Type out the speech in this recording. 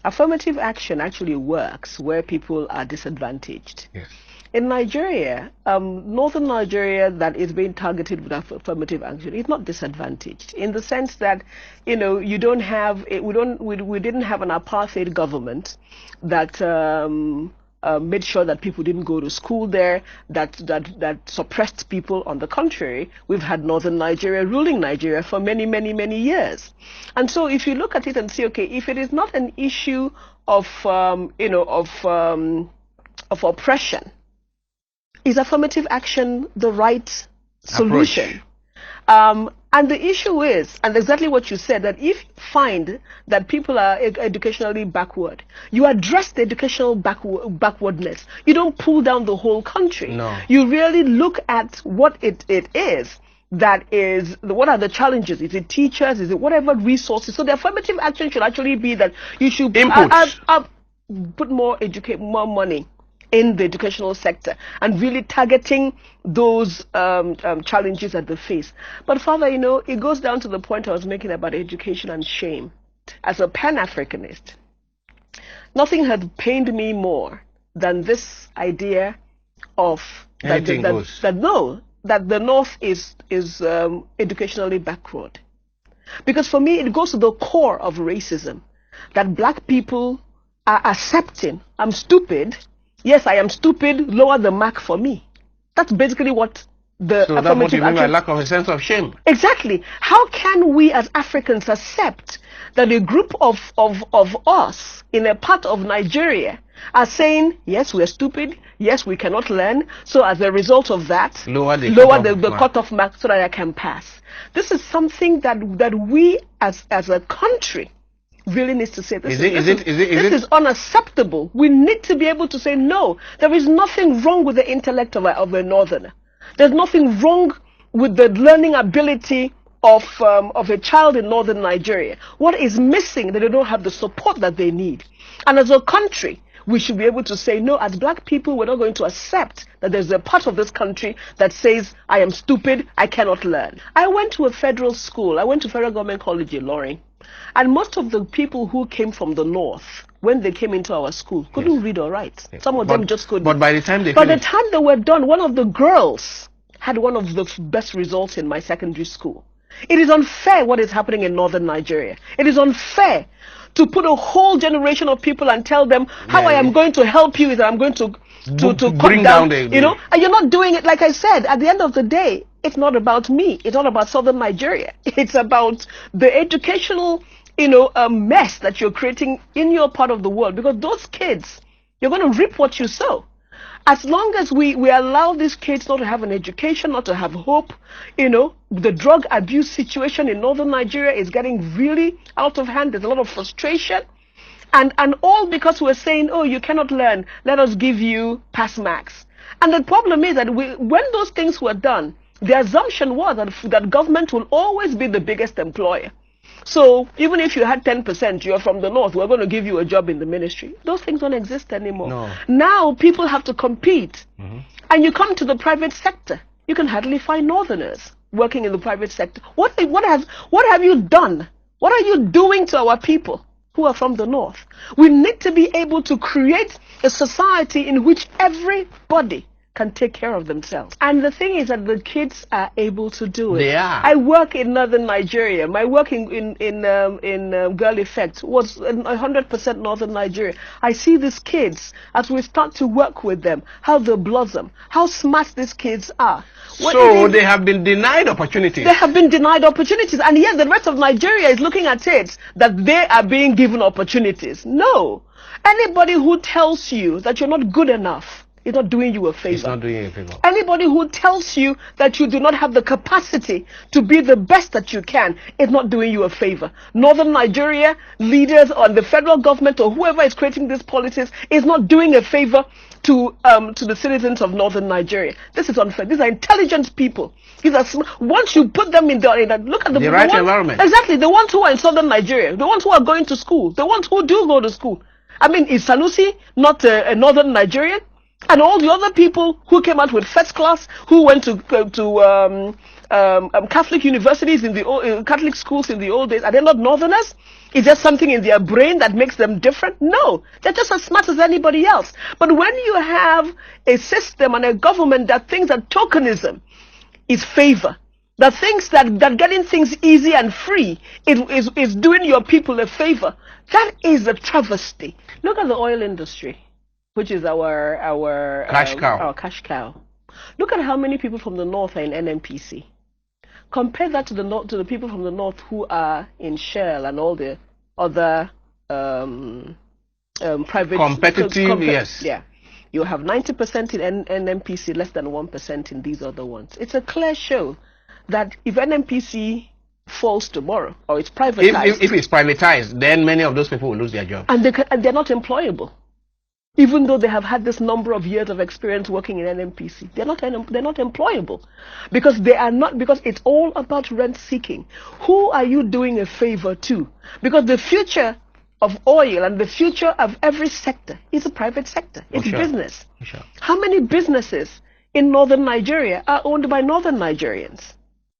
Affirmative action actually works where people are disadvantaged. Yes. In Nigeria, northern Nigeria that is being targeted with affirmative action is not disadvantaged in the sense that, you don't have, we didn't have an apartheid government that made sure that people didn't go to school there, that suppressed people. On the contrary, we've had northern Nigeria ruling Nigeria for many, many, many years. And so if you look at it and say, okay, if it is not an issue of, of oppression, is affirmative action the right solution? And the issue is, and exactly what you said, that if you find that people are educationally backward, you address the educational backwardness. You don't pull down the whole country. No. You really look at what it is. That is, what are the challenges? Is it teachers? Is it whatever resources? So the affirmative action should actually be that you should put more money in the educational sector and really targeting those challenges that they face. But Father, it goes down to the point I was making about education and shame. As a Pan-Africanist, nothing has pained me more than this idea of that the North is educationally backward. Because for me, it goes to the core of racism, that black people are accepting, I'm stupid. Yes, I am stupid. Lower the mark for me. That's basically what the so that's what you mean by lack of a sense of shame. Exactly. How can we as Africans accept that a group of us in a part of Nigeria are saying, yes, we're stupid. Yes, we cannot learn. So as a result of that, lower the cutoff mark so that I can pass. This is something that we as a country really needs to say this is unacceptable. We need to be able to say no. There is nothing wrong with the intellect of a northerner. There's nothing wrong with the learning ability of a child in northern Nigeria. What is missing that they don't have the support that they need. And as a country, we should be able to say no. As black people, we're not going to accept that there's a part of this country that says I am stupid, I cannot learn. I went to a federal school. I went to Federal Government College in Loring. And most of the people who came from the north, when they came into our school, couldn't read or write. Some of them just couldn't. But by the time they were done, one of the girls had one of the best results in my secondary school. It is unfair what is happening in northern Nigeria. It is unfair to put a whole generation of people and tell them how I am going to help you is that I'm going to bring down the and you're not doing it. Like I said, at the end of the day, it's not about me. It's not about southern Nigeria. It's about the educational, mess that you're creating in your part of the world. Because those kids, you're going to reap what you sow. As long as we allow these kids not to have an education, not to have hope, the drug abuse situation in northern Nigeria is getting really out of hand. There's a lot of frustration. And all because we're saying, oh, you cannot learn, let us give you pass marks. And the problem is that when those things were done, the assumption was that government will always be the biggest employer. So even if you had 10%, you're from the north, we're going to give you a job in the ministry. Those things don't exist anymore. No. Now people have to compete. And you come to the private sector, you can hardly find northerners working in the private sector. What have you done? What are you doing to our people who are from the north? We need to be able to create a society in which everybody can take care of themselves. And the thing is that the kids are able to do it. They are. I work in northern Nigeria. My work in Girl Effect was 100% northern Nigeria. I see these kids as we start to work with them, how they blossom, how smart these kids are. So they have been denied opportunities. They have been denied opportunities, and yet the rest of Nigeria is looking at it that they are being given opportunities. No. Anybody who tells you that you're not good enough, it's not doing you a favor. It's not doing you a favor. Anybody who tells you that you do not have the capacity to be the best that you can is not doing you a favor. Northern Nigeria leaders or the federal government or whoever is creating these policies is not doing a favor to the citizens of northern Nigeria. This is unfair. These are intelligent people. These are once you put them in look at the right environment. Exactly, the ones who are in southern Nigeria, the ones who are going to school, the ones who do go to school. I mean, is Sanusi not a northern Nigerian? And all the other people who came out with first class, who went to Catholic universities in the Catholic schools in the old days, are they not Northerners? Is there something in their brain that makes them different? No, they're just as smart as anybody else. But when you have a system and a government that thinks that tokenism is favor, that thinks that getting things easy and free is doing your people a favor, that is a travesty. Look at the oil industry, which is our Cash cow. Our cash cow. Look at how many people from the north are in NNPC. Compare that to the people from the north who are in Shell and all the other private competitive. Yes. Yeah, you have 90% in NNPC, less than 1% in these other ones. It's a clear show that if NNPC falls tomorrow or it's privatized, if it's privatized, then many of those people will lose their jobs, and they're not employable. Even though they have had this number of years of experience working in NNPC, they're not employable because it's all about rent seeking. Who are you doing a favor to? Because the future of oil and the future of every sector is a private sector. It's business. Sure. How many businesses in northern Nigeria are owned by northern Nigerians?